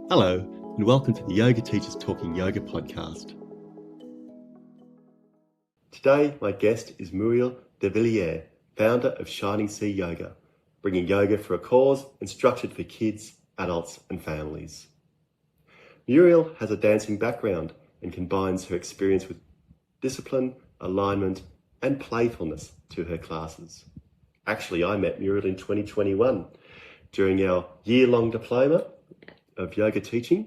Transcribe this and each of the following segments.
Hello, and welcome to the Yoga Teachers Talking Yoga podcast. Today, my guest is Muriel Devillierre, founder of Shining Sea Yoga, bringing yoga for a cause and structured for kids, adults, and families. Muriel has a dancing background and combines her experience with discipline, alignment, and playfulness to her classes. Actually, I met Muriel in 2021 during our year-long diploma of yoga teaching.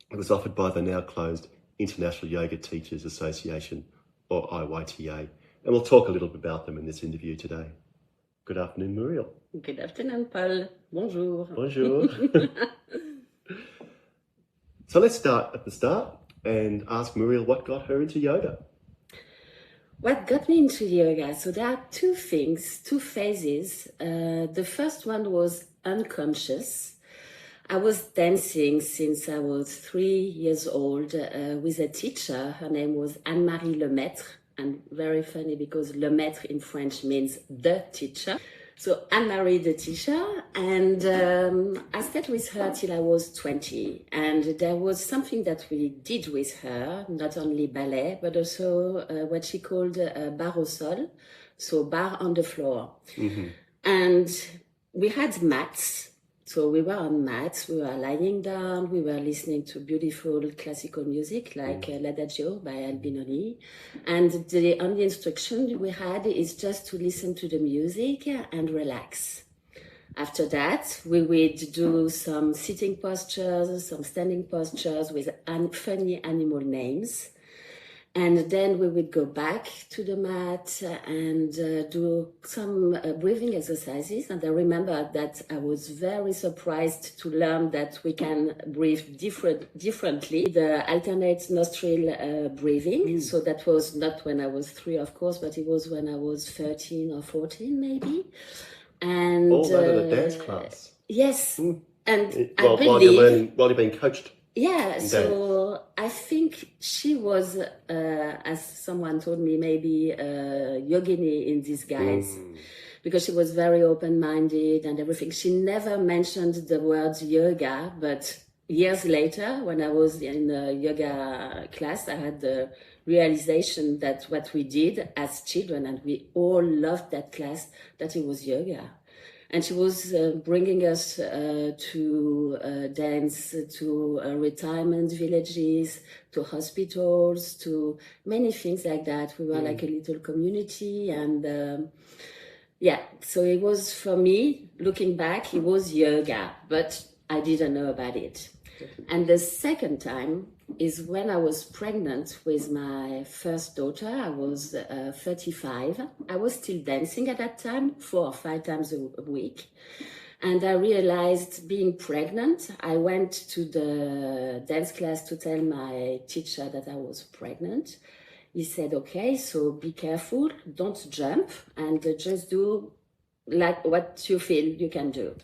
It was offered by the now closed International Yoga Teachers Association, or IYTA, and we'll talk a little bit about them in this interview today. Good afternoon, Muriel. Good afternoon, Paul. Bonjour. Bonjour. So let's start at the start and ask Muriel what got her into yoga. What got me into yoga? So there are two phases. The first one was unconscious. I was dancing since I was 3 years old with a teacher. Her name was Anne-Marie Lemaitre, and very funny because Lemaitre in French means the teacher. So Anne-Marie the teacher, and I stayed with her till I was 20. And there was something that we did with her, not only ballet, but also what she called barre au sol, so bar on the floor. Mm-hmm. And we had mats. So we were on mats, we were lying down, we were listening to beautiful classical music like L'Adagio by Albinoni. And the only instruction we had is just to listen to the music and relax. After that, we would do some sitting postures, some standing postures with funny animal names. And then we would go back to the mat and do some breathing exercises. And I remember that I was very surprised to learn that we can breathe differently. The alternate nostril breathing. So that was not when I was 3, of course, but it was when I was 13 or 14, maybe. And all that in a dance class. Yes. And while you're being coached. Yeah, so I think she was, as someone told me, maybe a yogini in disguise, because she was very open-minded and everything. She never mentioned the word yoga, but years later, when I was in a yoga class, I had the realization that what we did as children, and we all loved that class, that it was yoga. And she was bringing us to dance to retirement villages, to hospitals, to many things like that. We were like a little community. And so it was, for me, looking back, it was yoga, but I didn't know about it. And the second time is when I was pregnant with my first daughter. I was 35. I was still dancing at that time, 4 or 5 times a week. And I realized, being pregnant, I went to the dance class to tell my teacher that I was pregnant. He said, okay, so be careful, don't jump, and just do like what you feel you can do.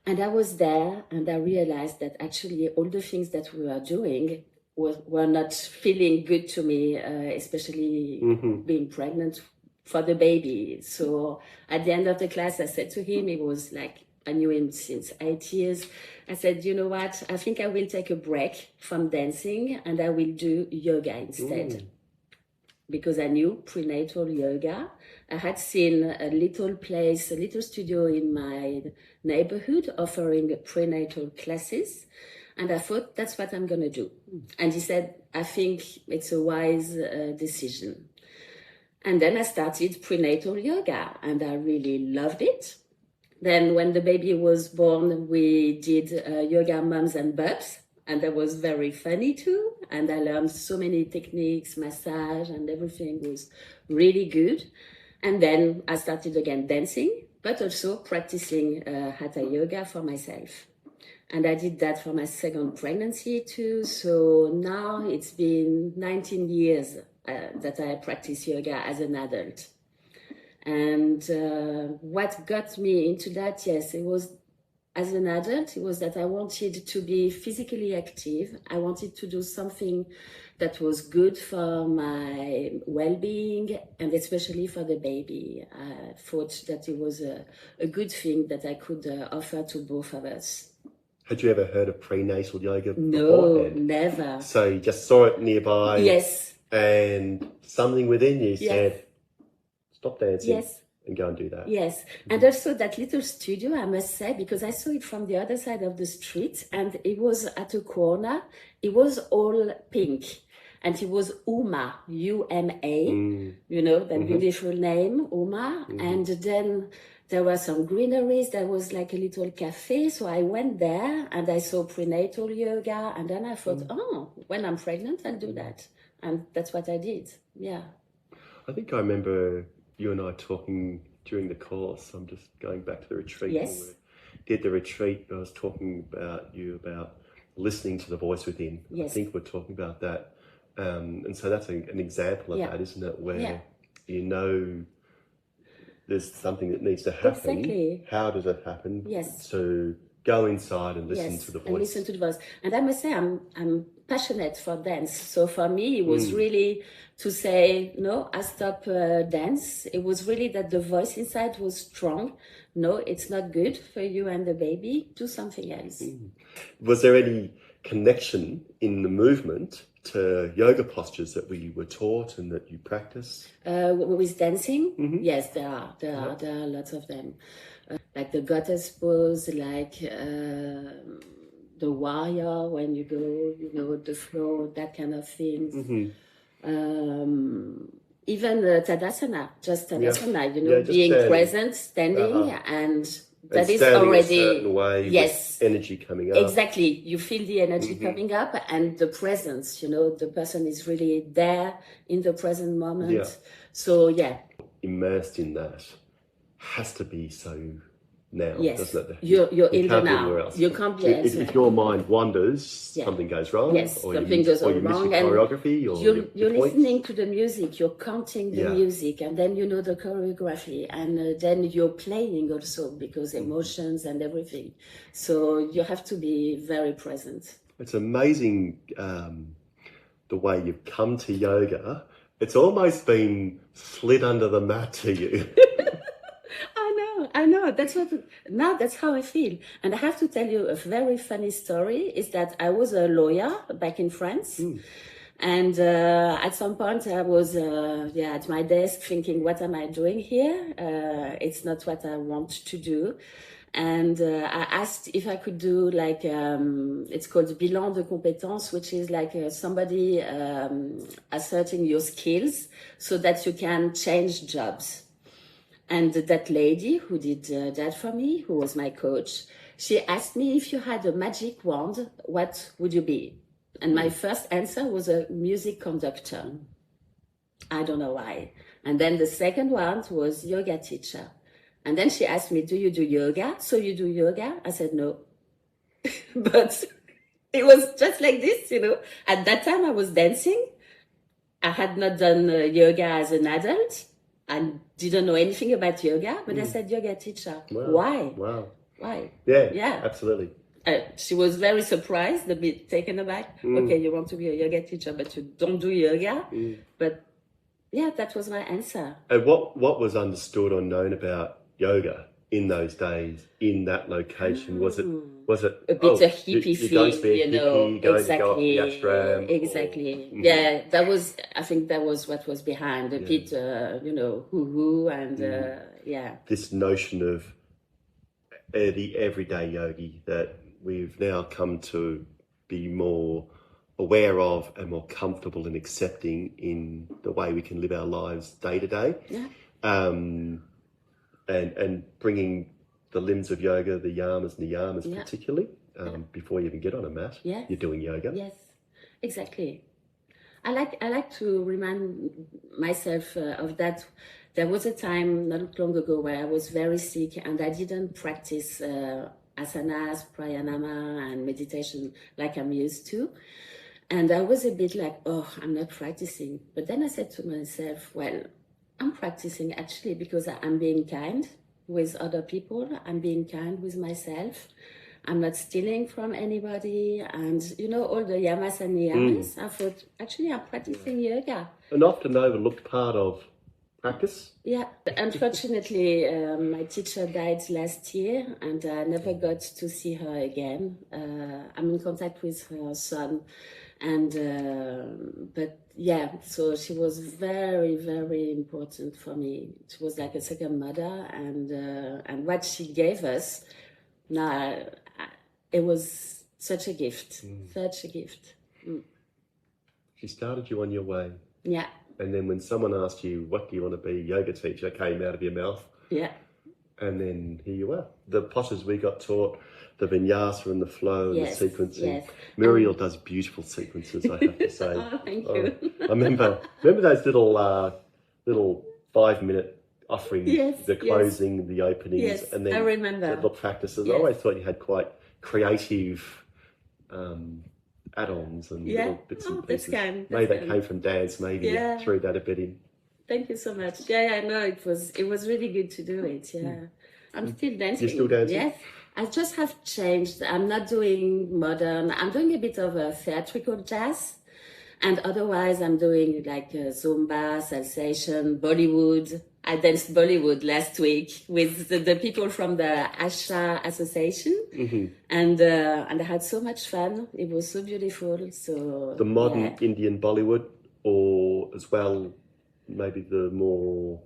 And I was there, and I realized that actually all the things that we were doing were not feeling good to me, especially being pregnant for the baby. So at the end of the class, I said to him, it was like, I knew him since 8 years. I said, you know what, I think I will take a break from dancing and I will do yoga instead. Because I knew prenatal yoga. I had seen a little studio in my neighborhood offering prenatal classes. And I thought, that's what I'm going to do. And he said, I think it's a wise decision. And then I started prenatal yoga, and I really loved it. Then when the baby was born, we did yoga mums and bubs. And that was very funny too. And I learned so many techniques, massage, and everything was really good. And then I started again dancing, but also practicing hatha yoga for myself. And I did that for my second pregnancy too. So now it's been 19 years that I practice yoga as an adult. And what got me into that, yes, it was, as an adult, it was that I wanted to be physically active. I wanted to do something that was good for my well-being and especially for the baby. I thought that it was a good thing that I could offer to both of us. Had you ever heard of prenatal yoga No, beforehand? never. So you just saw it nearby. Yes. And something within you Yes. said, stop dancing. Yes. And go and do that. Yes, and also that little studio, I must say, because I saw it from the other side of the street, and it was at a corner. It was all pink, and it was Uma, U-M-A, you know, that beautiful name, Uma. And then there were some greeneries. There was like a little cafe. So I went there and I saw prenatal yoga. And then I thought, oh, when I'm pregnant, I'll do that. And that's what I did. Yeah. I think I remember you and I talking during the course. I'm just going back to the retreat. Yes. When we did the retreat, I was talking about listening to the voice within. Yes. I think we're talking about that. And so that's an example of that, isn't it? Where you know there's something that needs to happen. Exactly. How does it happen? Yes. So go inside and listen to the voice. And listen to the voice. And I must say, I'm passionate for dance. So for me, it was really to say, no, I stop dance. It was really that the voice inside was strong. No, it's not good for you and the baby. Do something else. Was there any connection in the movement to yoga postures that we were taught and that you practice? With dancing? Yes, there are lots of them. Like the goddess pose, like the warrior when you go, you know, the flow, that kind of things. Even Tadasana, just Tadasana, you know, being standing. Present, standing, and that is already a certain way, with energy coming up. Exactly, you feel the energy coming up, and the presence. You know, the person is really there in the present moment. Yeah. So immersed in that has to be so now, doesn't it? You're in the now. Anywhere else. You can't be if your mind wanders, something goes wrong. Yes, or something goes wrong. Your choreography, or you're listening to the music. You're counting the music, and then you know the choreography, and then you're playing also because emotions and everything. So you have to be very present. It's amazing the way you've come to yoga. It's almost been slid under the mat to you. I know. That's how I feel. And I have to tell you a very funny story is that I was a lawyer back in France. And at some point I was at my desk thinking, what am I doing here? It's not what I want to do. And I asked if I could do like, it's called bilan de compétences, which is like somebody asserting your skills so that you can change jobs. And that lady who did that for me, who was my coach, she asked me, if you had a magic wand, what would you be? And my first answer was a music conductor. I don't know why. And then the second one was yoga teacher. And then she asked me, do you do yoga? So you do yoga? I said, no. But it was just like this, you know. At that time I was dancing. I had not done yoga as an adult. I didn't know anything about yoga, but I said yoga teacher. Wow. Why? Wow. Why? Yeah, absolutely. She was very surprised, a bit taken aback. Okay, you want to be a yoga teacher, but you don't do yoga. But yeah, that was my answer. And what was understood or known about yoga in those days, in that location? Was it a bit a hippie feel, you know? Exactly. Exactly. Yeah, that was. I think that was what was behind a bit, you know, hoo and this notion of the everyday yogi that we've now come to be more aware of and more comfortable in accepting in the way we can live our lives day to day. And bringing the limbs of yoga, the yamas and the yamas particularly, before you even get on a mat, you're doing yoga. Yes, exactly. I like to remind myself of that. There was a time not long ago where I was very sick and I didn't practice asanas, pranayama and meditation like I'm used to. And I was a bit like, oh, I'm not practicing. But then I said to myself, well, I'm practicing actually because I'm being kind with other people. I'm being kind with myself. I'm not stealing from anybody. And, you know, all the yamas and niyamas, I thought, actually, I'm practicing yoga. An often overlooked part of practice? Yeah, unfortunately, my teacher died last year, and I never got to see her again. I'm in contact with her son, and but yeah, so she was very, very important for me. She was like a second mother, and what she gave us, now it was such a gift, such a gift. She started you on your way. Yeah. And then when someone asked you, what do you want to be, yoga teacher came out of your mouth. Yeah. And then here you are. The postures we got taught, the vinyasa and the flow and Yes, the sequencing. yes. Muriel does beautiful sequences, I have to say. Oh, thank you. I remember those little 5-minute offerings, Yes, the yes. closing, the openings, Yes, and then I remember. the little practices. Yes. I always thought you had quite creative add-ons and little bits and pieces. Maybe that came from dance, maybe you threw that a bit in. Thank you so much. Yeah, no, it was really good to do it. Yeah, I'm still dancing. You're still dancing? Yes, I just have changed. I'm not doing modern. I'm doing a bit of a theatrical jazz, and otherwise I'm doing like Zumba, salsation, Bollywood. I danced Bollywood last week with the people from the Asha Association, and I had so much fun. It was so beautiful. So the modern Indian Bollywood, or as well, maybe the more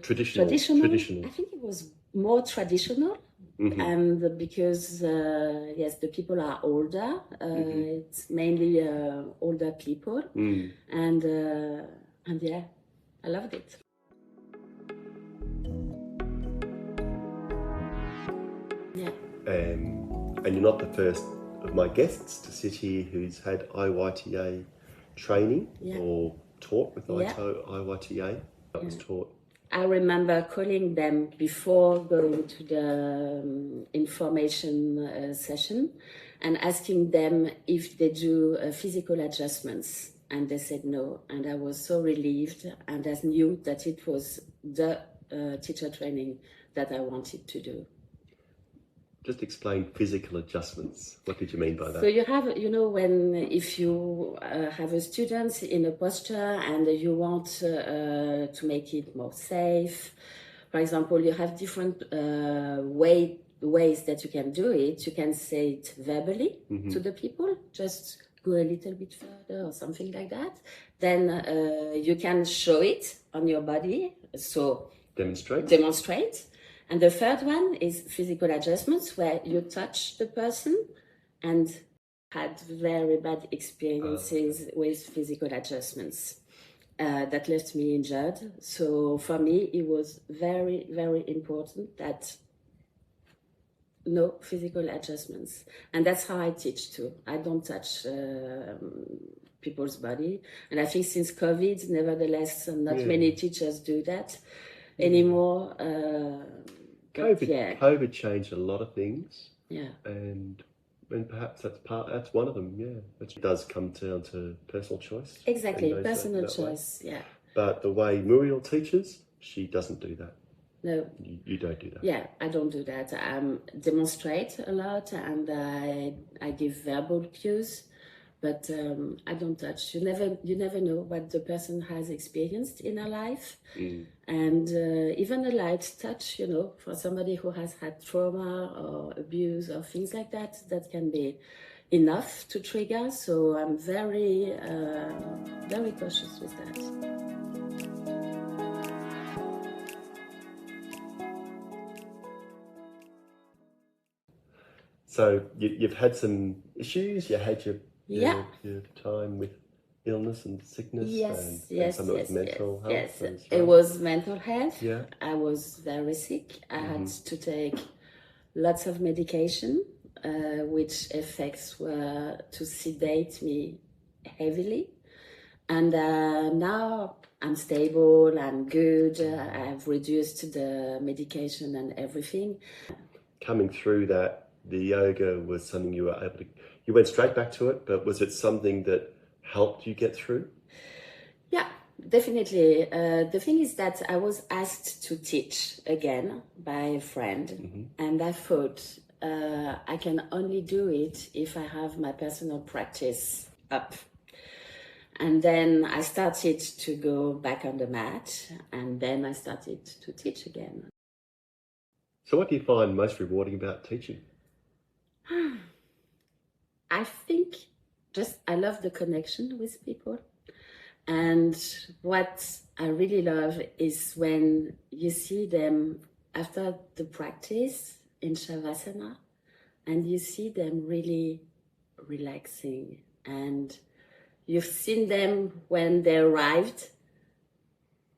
traditional. I think it was more traditional, and because the people are older. It's mainly older people, and yeah. I loved it. Yeah. And you're not the first of my guests to sit here who's had IYTA training or taught with IYTA. That was taught. I remember calling them before going to the information session and asking them if they do physical adjustments. And they said no, and I was so relieved, and I knew that it was the teacher training that I wanted to do. Just explain physical adjustments. What did you mean by that? So you have, if you have a student in a posture and you want to make it more safe, for example, you have different ways that you can do it. You can say it verbally to the people, just go a little bit further or something like that. Then you can show it on your body. So demonstrate. And the third one is physical adjustments, where you touch the person, and had very bad experiences with physical adjustments that left me injured. So for me, it was very, very important that no physical adjustments. And that's how I teach too. I don't touch people's body. And I think since COVID, nevertheless, not many teachers do that anymore. COVID changed a lot of things. Yeah. And perhaps that's one of them, It does come down to personal choice. Exactly, personal choice, But the way Muriel teaches, she doesn't do that. No. You don't do that. Yeah, I don't do that. I demonstrate a lot, and I give verbal cues, but I don't touch. You never know what the person has experienced in her life, and even a light touch, for somebody who has had trauma or abuse or things like that, that can be enough to trigger. So I'm very, very cautious with that. So you've had some issues. You had your time with illness and sickness. And some of it was mental health. Yes, it was mental health. Yeah. I was very sick. I had to take lots of medication, which effects were to sedate me heavily. And now I'm stable, I'm good. I've reduced the medication and everything. Coming through that, the yoga was something you were able to, you went straight back to it, but was it something that helped you get through? Yeah, definitely. The thing is that I was asked to teach again by a friend, and I thought I can only do it if I have my personal practice up. And then I started to go back on the mat, and then I started to teach again. So what do you find most rewarding about teaching? I think I love the connection with people. And what I really love is when you see them after the practice in Shavasana, and you see them really relaxing, and you've seen them when they arrived,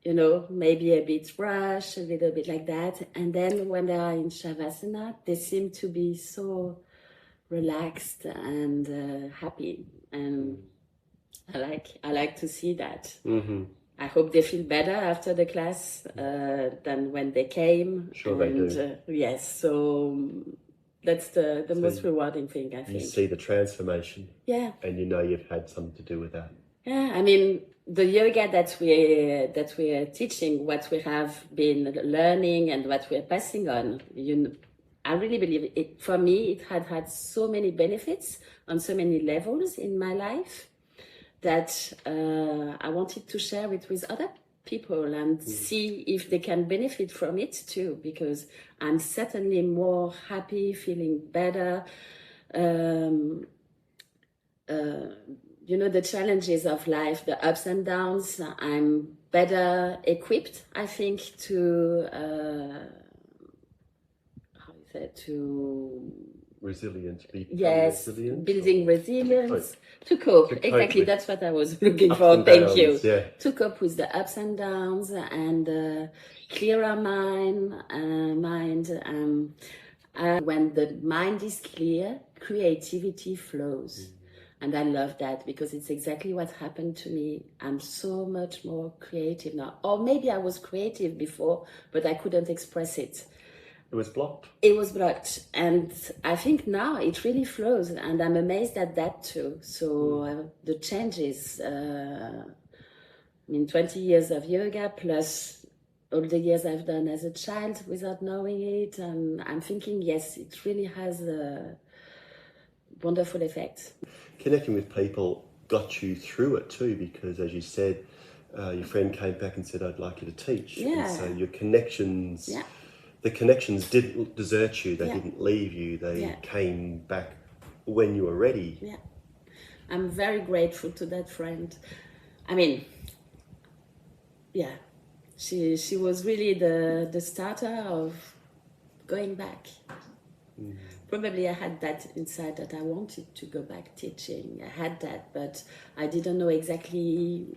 you know, maybe a bit rushed, a little bit like that. And then when they are in Shavasana, they seem to be so relaxed and happy. And I like to see that. Mm-hmm. I hope they feel better after the class than when they came. Sure, they do. Yes, so that's the most rewarding thing, I think. You see the transformation. Yeah. And you know you've had something to do with that. Yeah, I mean, the yoga that we are teaching, what we have been learning and what we are passing on, I really believe it. For me, it had so many benefits on so many levels in my life that I wanted to share it with other people and see if they can benefit from it too, because I'm certainly more happy, feeling better. You know, the challenges of life, the ups and downs, I'm better equipped, I think, to resilience, building resilience, to cope. Exactly, that's what I was looking for. Thank you. Yeah. To cope with the ups and downs and clearer mind. When the mind is clear, creativity flows. And I love that because it's exactly what happened to me. I'm so much more creative now. Or maybe I was creative before, but I couldn't express it. It was blocked. It was blocked. And I think now it really flows. And I'm amazed at that too. So the changes, 20 years of yoga plus all the years I've done as a child without knowing it. And I'm thinking, yes, it really has a wonderful effect. Connecting with people got you through it too, because as you said, your friend came back and said, I'd like you to teach. Yeah. And so your connections, the connections didn't desert you, they didn't leave you, they came back when you were ready. Yeah, I'm very grateful to that friend. I mean, she was really the starter of going back. Probably I had that inside that I wanted to go back teaching. I had that, but I didn't know exactly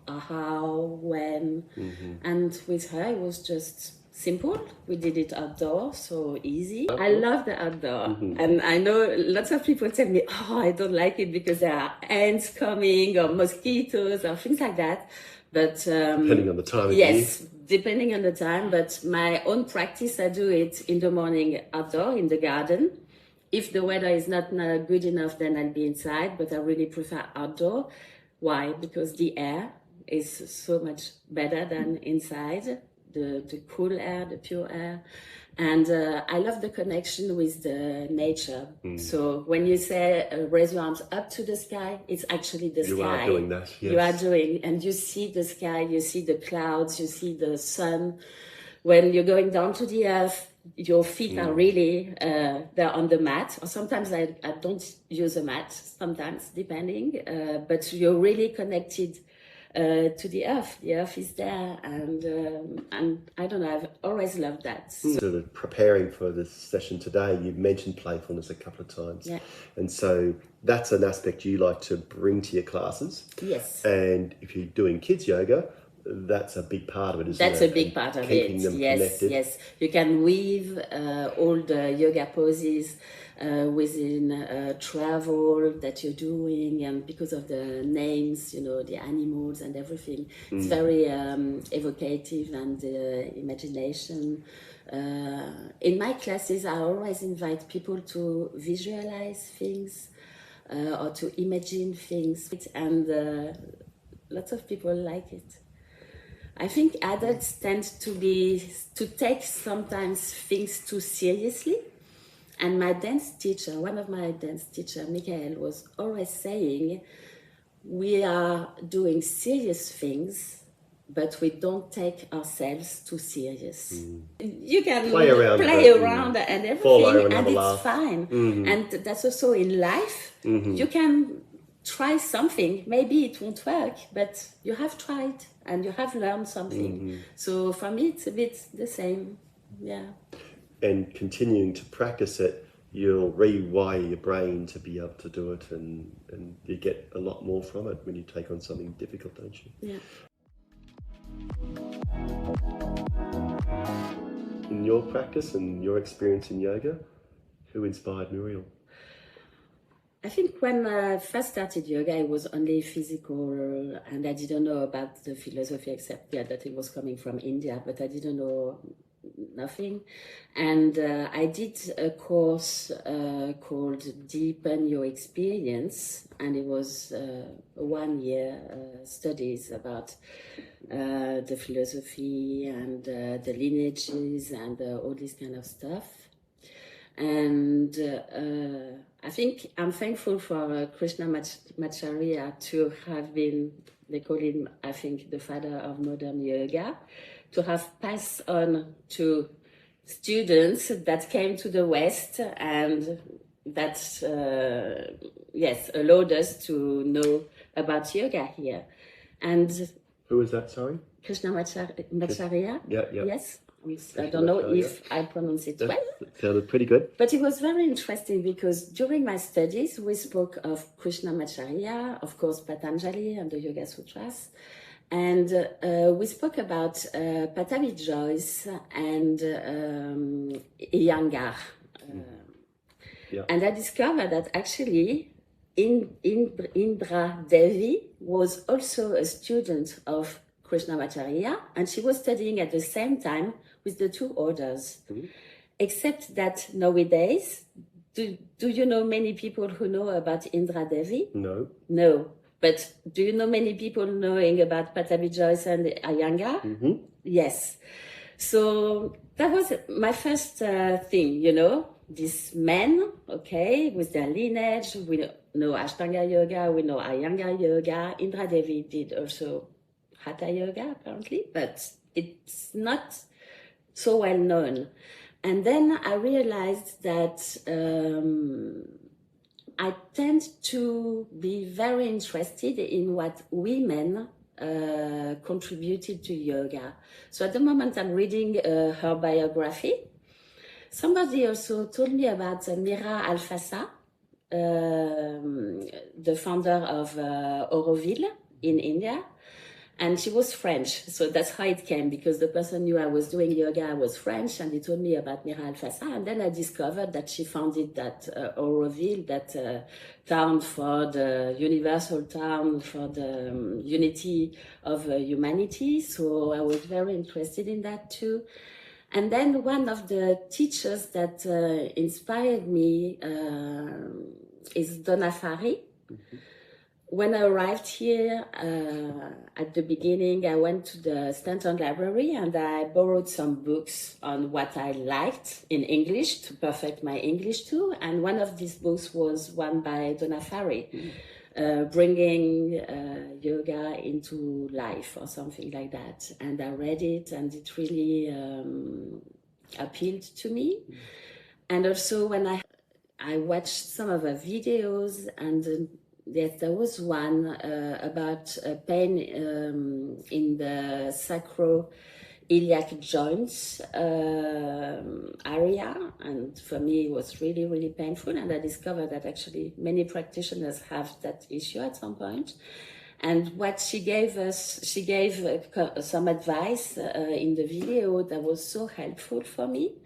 how, when. And with her, it was just simple. We did it outdoor, so easy. I love the outdoor. And I know lots of people tell me, oh, I don't like it because there are ants coming or mosquitoes or things like that. But depending on the time of year. Yes, depending on the time. But my own practice, I do it in the morning outdoor in the garden. If the weather is not good enough, then I'll be inside. But I really prefer outdoor. Why? Because the air is so much better than inside. The cool air, the pure air. And I love the connection with the nature. So when you say raise your arms up to the sky, it's actually the sky. You are doing that, yes. You are doing, and you see the sky, you see the clouds, you see the sun. When you're going down to the earth, your feet are really, they're on the mat. Or sometimes I don't use a mat, sometimes depending, but you're really connected to the earth. The earth is there, and I don't know, I've always loved that. So preparing for this session today, you've mentioned playfulness a couple of times. Yeah. And so that's an aspect you like to bring to your classes. Yes. And if you're doing kids yoga, that's a big part of it, isn't it? That's a big part of it. Keeping them connected. Yes. You can weave all the yoga poses within travel that you're doing, and because of the names, you know, the animals and everything, it's very evocative and imagination. In my classes, I always invite people to visualize things or to imagine things, and lots of people like it. I think adults tend to take sometimes things too seriously. And my dance teacher, one of my dance teachers, Michael, was always saying, we are doing serious things, but we don't take ourselves too serious. You can play around and everything, and it's fine. And that's also in life. You can try something. Maybe it won't work, but you have tried and you have learned something. So for me, it's a bit the same. Yeah. And continuing to practice it, you'll rewire your brain to be able to do it, and you get a lot more from it when you take on something difficult, don't you? Yeah. In your practice and your experience in yoga, who inspired Muriel? I think when I first started yoga, it was only physical, and I didn't know about the philosophy except that it was coming from India, but I didn't know nothing. And I did a course called Deepen Your Experience, and it was a 1-year studies about the philosophy and the lineages and all this kind of stuff. And I think I'm thankful for Krishnamacharya to have been, they call him, I think, the father of modern yoga, to have passed on to students that came to the West, and that, yes, allowed us to know about yoga here. And who was that, sorry? Krishnamacharya? Yeah. Yes. I don't know if I pronounce it well. Sounded pretty good. But it was very interesting because during my studies, we spoke of Krishnamacharya, of course, Patanjali and the Yoga Sutras. And we spoke about Patavi Joyce and Iyengar. And I discovered that actually Indra Devi was also a student of Krishnamacharya, and she was studying at the same time with the two orders. Except that nowadays, do you know many people who know about Indra Devi? No. But do you know many people knowing about Patavi Joyce and Iyengar? Yes. So that was my first thing, these men, okay, with their lineage. We know Ashtanga Yoga, we know Iyengar Yoga. Indra Devi did also Hatha Yoga, apparently, but it's not so well known. And then I realized that I tend to be very interested in what women contributed to yoga. So at the moment I'm reading her biography. Somebody also told me about Mira Alfassa, the founder of Auroville in India. And she was French, so that's how it came, because the person knew I was doing yoga was French, and he told me about Mira Alfassa. And then I discovered that she founded that Auroville, that town for the universal town for the unity of humanity. So I was very interested in that too. And then one of the teachers that inspired me is Donna Fari. When I arrived here, at the beginning, I went to the Stanton Library and I borrowed some books on what I liked in English to perfect my English too. And one of these books was one by Donna Fari, bringing yoga into life or something like that. And I read it and it really appealed to me. And also when I watched some of her videos, and yes, there was one about pain in the sacroiliac joints area, and for me it was really, really painful. And I discovered that actually many practitioners have that issue at some point. And what she gave us, she gave some advice in the video that was so helpful for me.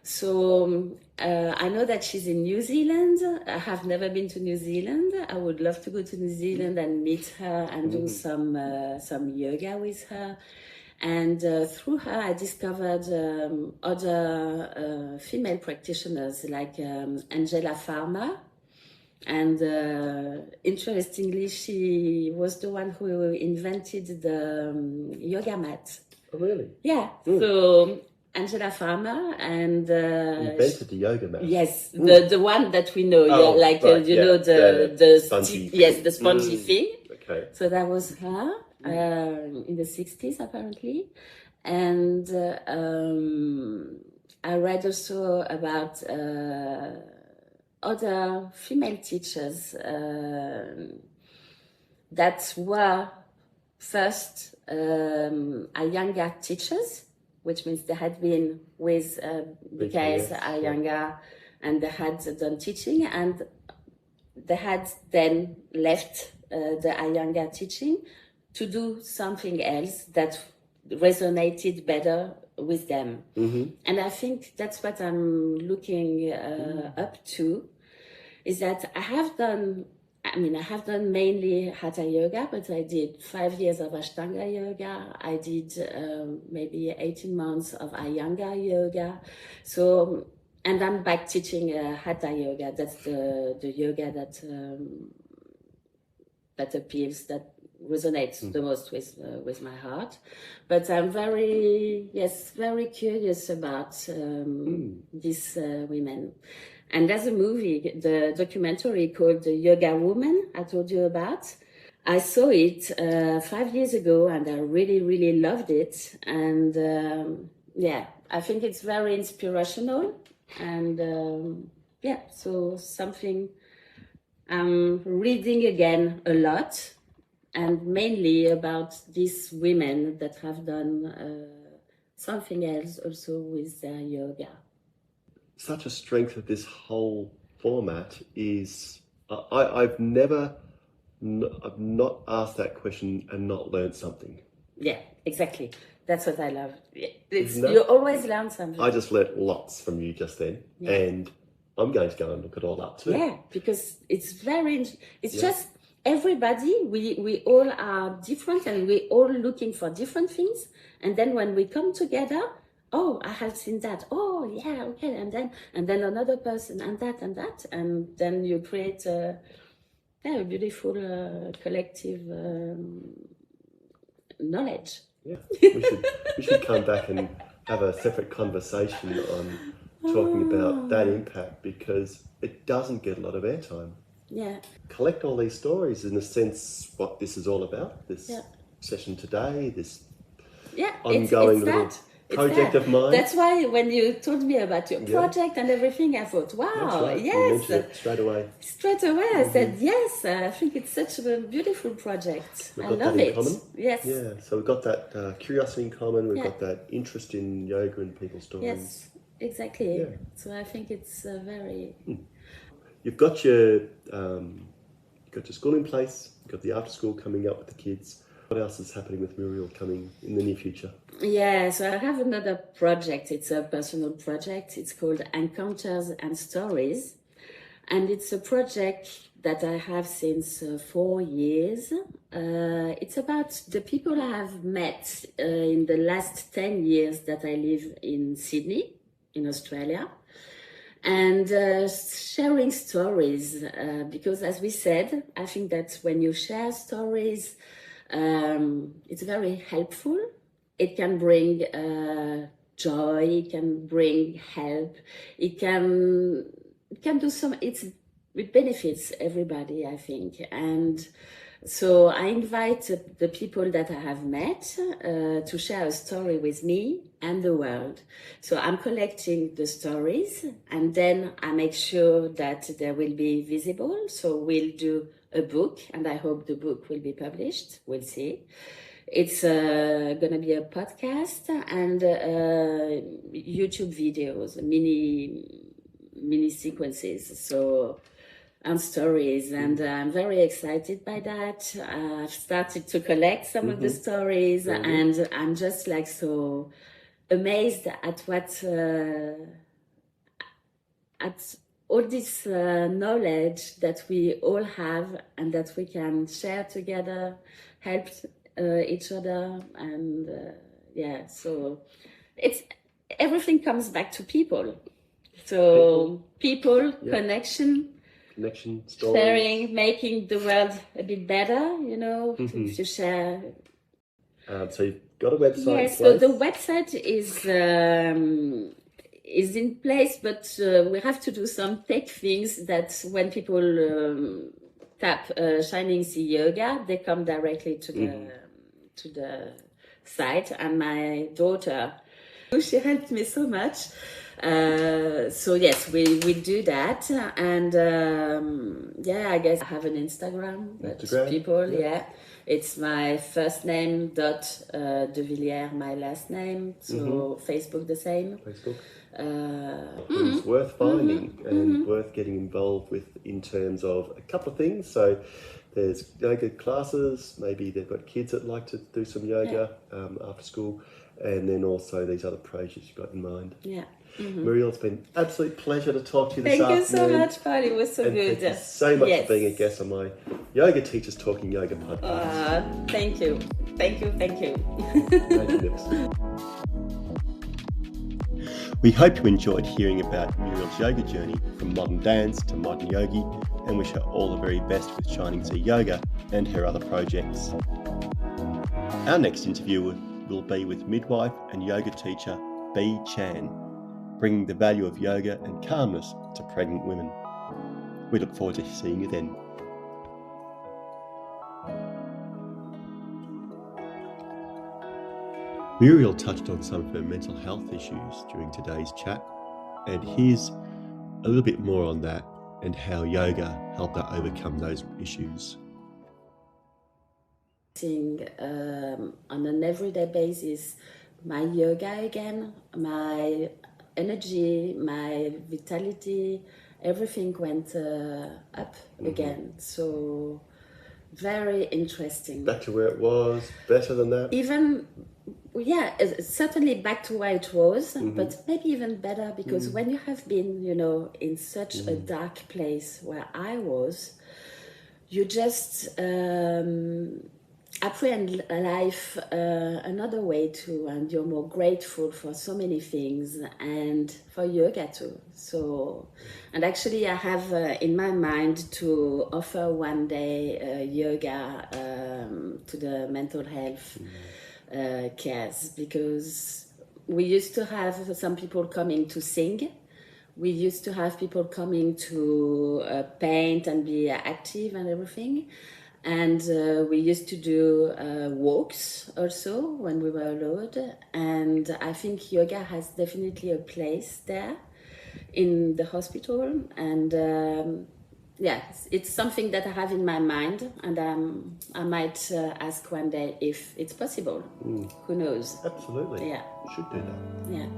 So I know that she's in New Zealand. I have never been to New Zealand. I would love to go to New Zealand and meet her and do some yoga with her. And through her, I discovered other female practitioners like Angela Farmer. And interestingly, she was the one who invented the yoga mat. Oh, really? Yeah. So Angela Farmer and invented the yoga mat. Yes, the one that we know, the spongy. Yes, the spongy thing. Okay. So that was her in the 60s, apparently. And I read also about other female teachers that were first Iyengar teachers, which means they had been with BKS Iyengar, and they had done teaching, and they had then left the Iyengar teaching to do something else that resonated better with them. And I think that's what I'm looking up to, is that I have done mainly Hatha Yoga, but I did 5 years of Ashtanga Yoga. I did maybe 18 months of Iyengar Yoga. So, and I'm back teaching Hatha Yoga. That's the yoga that appeals, that resonates the most with my heart. But I'm very curious about these women. And there's a movie, the documentary called The Yoga Woman I told you about. I saw it 5 years ago, and I really, really loved it. And I think it's very inspirational. And so something I'm reading again a lot, and mainly about these women that have done something else also with their yoga. Such a strength of this whole format is I've not asked that question and not learned something. Yeah, exactly. That's what I love. You always learn something. I just learnt lots from you just then, and I'm going to go and look it all up too. Yeah, because it's just everybody, we all are different, and we're all looking for different things. And then when we come together, oh, I have seen that. Oh, yeah, okay. And then another person, and that, and then you create a beautiful collective knowledge. Yeah, we should come back and have a separate conversation on talking about that impact, because it doesn't get a lot of airtime. Yeah. Collect all these stories, in a sense, what this is all about. This session today, this ongoing little project of mine. That's why when you told me about your project and everything, I thought, wow, right. yes. You mentioned it straight away. I said, yes, I think it's such a beautiful project. We've I got love that in it. common. Yes. Yeah, so we've got that curiosity in common. We've got that interest in yoga and people's stories. Yes, exactly. Yeah. So I think it's very... You've got your school in place. You've got the after school coming up with the kids. What else is happening with Muriel coming in the near future? Yeah, so I have another project. It's a personal project. It's called Encounters and Stories. And it's a project that I have since 4 years. It's about the people I have met in the last 10 years that I live in Sydney, in Australia. And sharing stories, because as we said, I think that when you share stories, it's very helpful. It can bring joy, it can bring help, it can do it benefits everybody, I think. And so I invite the people that I have met to share a story with me and the world. So I'm collecting the stories, and then I make sure that they will be visible. So we'll do a book, and I hope the book will be published. We'll see. It's going to be a podcast and YouTube videos, mini sequences. So, and stories, and I'm very excited by that. I've started to collect some of the stories, and I'm just like so amazed at what at all this knowledge that we all have and that we can share together, help each other, and so it's everything comes back to people. So people connection, stories. Sharing, making the world a bit better, to share. So you've got a website. Yes, so the website is in place, but we have to do some tech things that when people tap Shining Sea Yoga, they come directly to the site. And my daughter, she helped me so much. So yes, we do that. And yeah, I guess I have an Instagram, but people, yeah. It's my first name dot Devillierre, my last name. So Facebook the same. Facebook. It's worth finding and worth getting involved with in terms of a couple of things. So there's yoga classes, maybe they've got kids that like to do some yoga after school, and then also these other projects you've got in mind. Yeah. Muriel, it's been an absolute pleasure to talk to you this afternoon. afternoon. Thank you so much, Paul. It was so good. Thank you so much for being a guest on my Yoga Teachers Talking Yoga podcast. Thank you. Thank you. Magnificent. We hope you enjoyed hearing about Muriel's yoga journey from modern dance to modern yogi, and wish her all the very best with Shining Sea Yoga and her other projects. Our next interview will be with midwife and yoga teacher B. Chan, bringing the value of yoga and calmness to pregnant women. We look forward to seeing you then. Muriel touched on some of her mental health issues during today's chat, and here's a little bit more on that and how yoga helped her overcome those issues. On an everyday basis, my yoga again, my energy, my vitality, everything went up again. So very interesting. Back to where it was, better than that? Certainly back to where it was, but maybe even better, because when you have been, in such a dark place where I was, you just apprehend life another way too, and you're more grateful for so many things, and for yoga too. So, and actually I have in my mind to offer one day yoga to the mental health cares, because we used to have some people coming to sing. We used to have people coming to paint and be active and everything. And we used to do walks also when we were allowed. And I think yoga has definitely a place there in the hospital. And it's something that I have in my mind. And I might ask one day if it's possible. Who knows? Absolutely. Yeah. You should do that. Yeah.